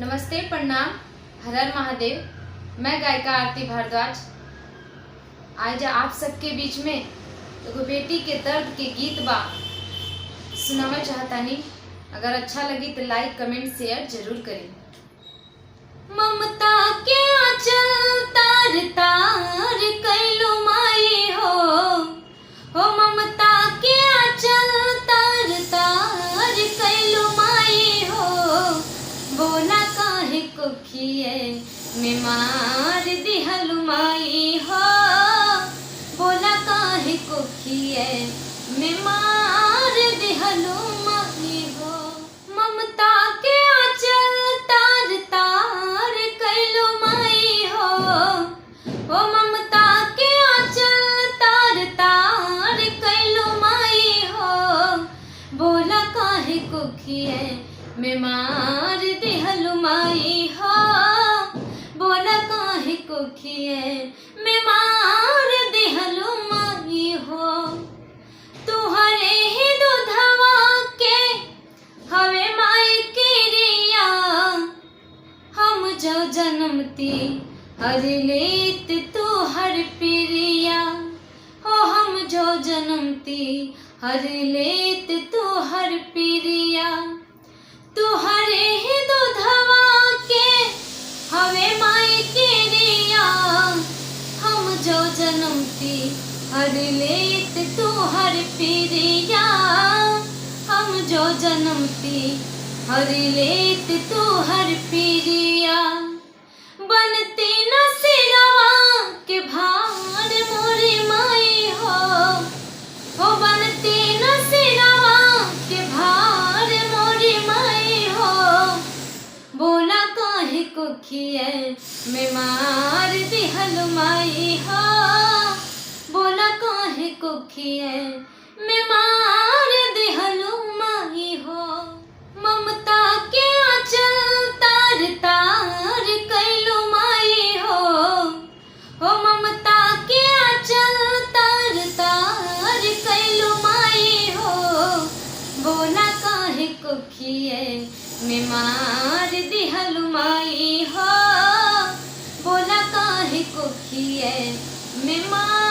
नमस्ते, प्रणाम, हर हर महादेव। मैं गायिका आरती भारद्वाज आज आप सबके बीच में एगो बेटी के दर्द के गीत बा सुनावा चाहतानी। अगर अच्छा लगी तो लाइक कमेंट शेयर जरूर करें। ममता के आंचल तार तार कैलो माई हो ममता के आंचल तार तार कैलो माई हो। बोला काहे को खिए में मार दिहलु माई हो। बोला काहे को खिए में मार दिहलु माई हो। ममता के आंचल तार तार कैलो माई हो ममता के आंचल तार तार कैलो माई हो। बोला काहे को खिए में मार दिहलु माई हो। बोला काहे को खिए में मार दिहलु माई हो। तुहरे ही दूधवा के हवे माई की रिया। हम जो जन्मती हर लेत तू हर प्रिया हो। हम जो जन्मती हर लेत तू हर प्रिया। तुहरे ही दूधवा के हवे माई की रिया। हम जो जन्मती हर लेत तू हर प्रिया। हम जो जन्मती हर लेत तू हर प्रिया। बनती न सिरवा के भार मोरी माई हो बनती न सिरवा के भार मोरी माई हो। बोला काहे को खिए में मार दिहलु माई हो। बोला काहे को खिए में मार दिहलु माई हो। ममता के आंचल तार तार कैलो माई हो ममता के आंचल तार तार कैलो माई हो। बोला काहे को खिए में मार दिहलु माई हो। बोला काहे को खिए में मार